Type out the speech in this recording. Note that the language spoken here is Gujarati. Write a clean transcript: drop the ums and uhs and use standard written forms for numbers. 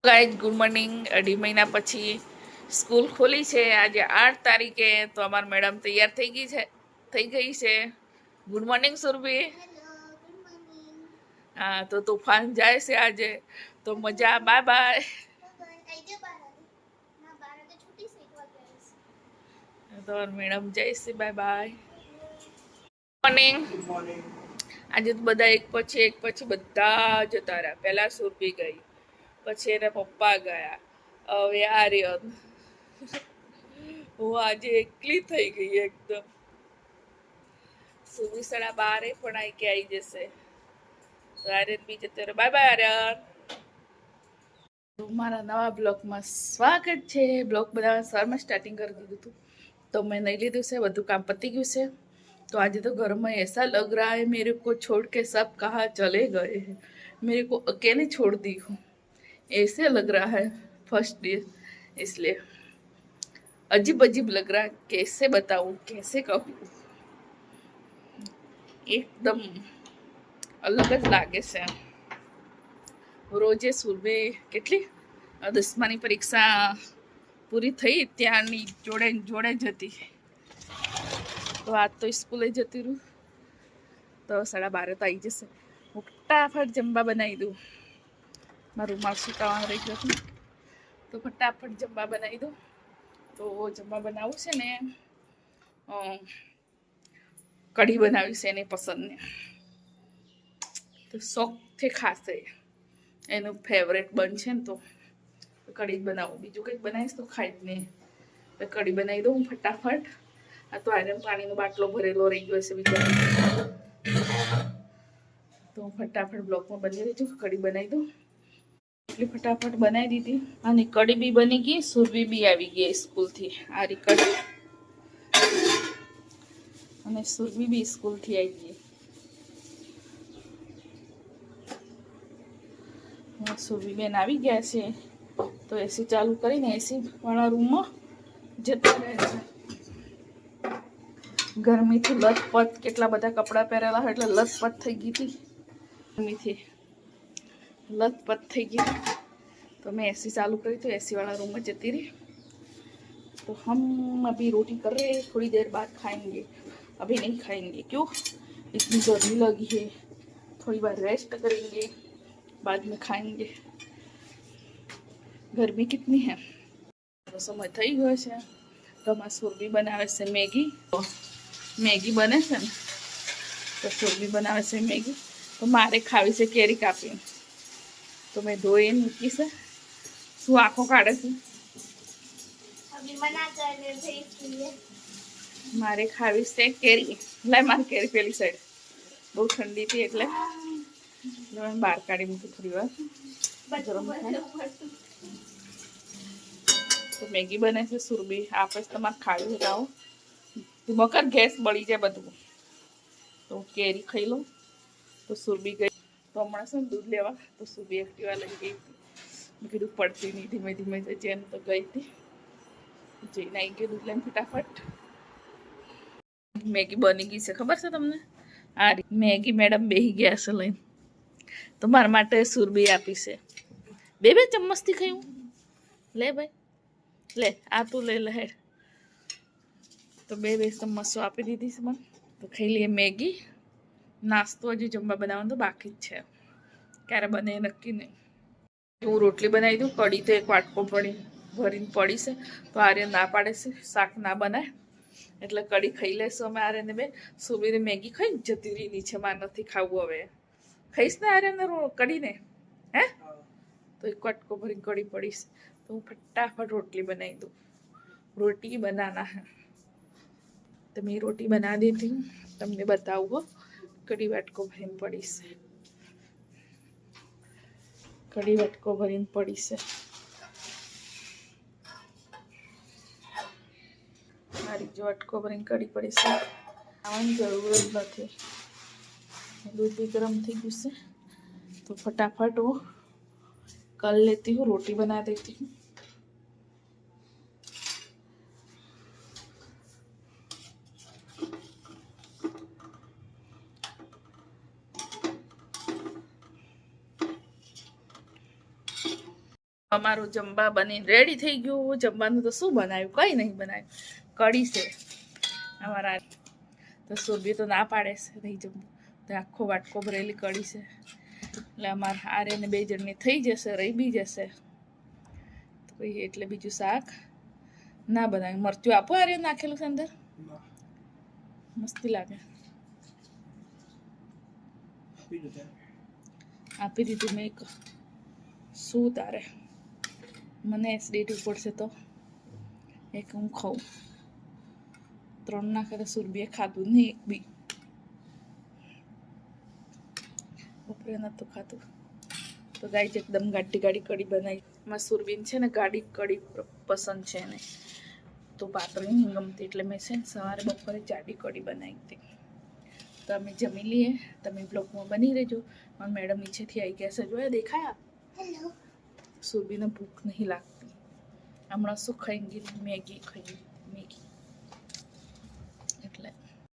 Guys good morning. 2.5 મહિના પછી સ્કૂલ ખોલી છે આજે 8 તારીખે। તો અમાર મેડમ તૈયાર થઈ ગઈ છે। Good morning Surabhi. हाँ तो तूफान जाए से आज तो मजा। Bye bye. तो मैडम जय से बाय बाय। मॉर्निंग। आज तो बधा एक પછી બધા જતા રહ્યા। પહેલા સુરભી ગઈ, પછી એના પપ્પા ગયા, હવે આર્યન। હું આજે એકલી થઈ ગઈ એકદમ। સુરભી 12:30 પણ આવી જશે તો આર્યન બી જતો રહે। Bye bye Aryan. મારા નવા બ્લોગમાં સ્વાગત છે। બ્લોગ બનાવવા સવારમાં સ્ટાર્ટિંગ કરી દીધું હતું તો મેં નહીં લીધું છે, બધું કામ પતી ગયું છે। तो आज तो घर में ऐसा लग रहा है मेरे को छोड़ के सब कहाँ चले गए हैं, मेरे को अकेले छोड़ दी हूँ, ऐसे लग रहा है फर्स्ट डे। इसलिए अजीब अजीब लग रहा है, कैसे बताऊँ, कैसे कहूँ, एकदम अलग ज लागे से। रोजे सुरभि કેટલી 10માની પરીક્ષા પૂરી થઈ ત્યાંની જોડે જોડે જ હતી। તો આજ તો સ્કૂલે જતી રહું તો 12:30 તો આવી જશે। હું ફટાફટ જમવા બનાવી દઉં। મારું રૂમાલ સુકાવાનું રહી ગયું તો ફટાફટ જમવા બનાવી દઉં। તો જમવા બનાવું છે ને કઢી બનાવી છે એની પસંદની, તો શોખથી ખાશે। એનું ફેવરેટ બનશે ને તો કઢી જ બનાવું, બીજું કંઈક બનાવીશ તો ખાઈ જ નહીં। તો કઢી બનાવી દઉં ફટાફટ। આ તો આયરન પાણીનો બાટલો ભરેલો રહી ગયો છે બીજો, તો ફટાફટ બ્લોકમાં બની રહેજો। કઢી બનાવી દઉં એટલી ફટાફટ બનાવી દીધી અને કઢી બી બની ગઈ। સુરભી બી આવી ગઈ સ્કૂલથી। આ રી કઢી અને સુરભી બી સ્કૂલથી આવી ગઈ। સુરભી બેન આવી ગયા છે તો એસી ચાલુ કરીને એસી વાળા રૂમમાં જતા રહે છે। ગરમીથી લથપથ, કેટલા બધા કપડાં પહેરેલા હોય એટલે લથપથ થઈ ગઈ હતી, ગરમીથી लथपथ થઈ ગઈ। तो मैं एसी चालू करी तो एसी वाला रूम में जती रही। तो हम अभी रोटी कर रहे हैं, थोड़ी देर बाद खाएंगे, अभी नहीं खाएंगे। क्यों? इतनी गर्मी लगी है, थोड़ी बार रेस्ट करेंगे, बाद में खाएंगे। गर्मी कितनी है तो समय થઈ ગયો છે। તો માં સુરભી બનાવે છે મેગી। તો મેગી બને છે ને તો સુરભી બનાવે છે મેગી। તો મારે ખાવી છે કેરી કાપી, तो मैं धोई मूकी से। शू आँखों काढ़े से? अभी मना कर रहे थे इसलिए। मारे खावी से केरी। लाय मार केरी पेली साइड बहुत ठंडी थी એટલે मैं बाहर काढ़ी मूकी थोड़ी बार गरम થાય। तो मैगी बने से सुरभि आपे તમારે ખાવી હોય આવો। તું મકર ગેસ બળી જાય બધું। તો કેરી ખાઈ લો। તો સુરભી ગઈ તો હમણાં છે ને દૂધ લેવા, તો સુરભી એક્ટિવા લઈ ગઈ હતી। મેં કીધું પડતી નહીં, ધીમે ધીમે જઈને તો ગઈ હતી। જઈને આવી ગઈ દૂધ લઈને ફટાફટ। મેગી બની ગઈ છે ખબર છે તમને? આ મેગી મેડમ બેહી ગયા છે લઈને, તો મારા માટે સુરભી આપી છે। બે બે ચમચથી ખાયું લે ભાઈ, લે આ તું લઈ લે હેડ। તો બે બે ચમચો આપી દીધી છે મને। તો ખાઈ લઈએ મેગી। નાસ્તો હજી જમવા બનાવવાનું તો બાકી જ છે, ક્યારે બને નક્કી નહીં। હું રોટલી બનાવી દઉં। કઢી તો એક વાટકો ભરીને પડી છે, તો આર્યન ના પાડે છે શાક ના બનાય એટલે કઢી ખાઈ લેશું અમે આર્યને બે। સુરભીને મેગી ખાઈ જતી રહી નીચે, મારે નથી ખાવું હવે। ખાઈશ ને આર્યને કઢીને? હે તો એક વાટકો ભરીને કઢી પડીશ તો હું फटाफट रोटली बनाई दूँ। रोटी बनाना है तो मैं रोटी बना देती हूँ, तमने बताऊँ। कढ़ी वाटको भरीने पड़ी से, कढ़ी वाटको भरीने पड़ी से। मारी जो वाटको भरीने कढ़ी पड़ी से आवानी जरूर ज नथी। दूध भी गरम थी गयुं छे तो फटाफट वो कर लेती हूँ, रोटी बना देती हूँ। અમારું જમવા બનીને રેડી થઈ ગયું. જમવાનું તો શું બનાવ્યું, કંઈ નહીં બનાવ્યું, કઢી છે અમારા. તો સુરભી તો ના પાડે છે નહીં જમવું, તો આખો વાટકો ભરેલી કઢી છે. એટલે અમારા આર્યને 2 જણની થઈ જશે, રહી બી જશે. તો ભાઈ એટલે બીજું શાક ના બનાવ્યું. મરચું આપો આર્ય નાખેલું છે અંદર, મસ્તી લાગે. આપી દીધું મેં. શું તારે, મને એસિડિટી પડશે તો એક હું ખાઉં. 3 નાખે તો સુરભીએ ખાધું નહીં એક બી. બપોરે નહોતું ખાધું. તો ગાય એકદમ ગાડી કઢી બનાવી. મારી સુરબીન છે ને ગાડી કઢી પસંદ છે ને, તો પાતળી નહીં ગમતી, એટલે મેં છે ને સવારે બપોરે જાડી કઢી બનાવી હતી. તો અમે જમી લઈએ, તમે બ્લોગમાં બની રહેજો. અને મેડમ નીચેથી આવી ગયા છે, જોયા દેખાયા. હેલો. સુરભીને ભૂખ નહીં લાગતી, હમણાં શું ખાઈ ગઈ, મેગી ખાઈ.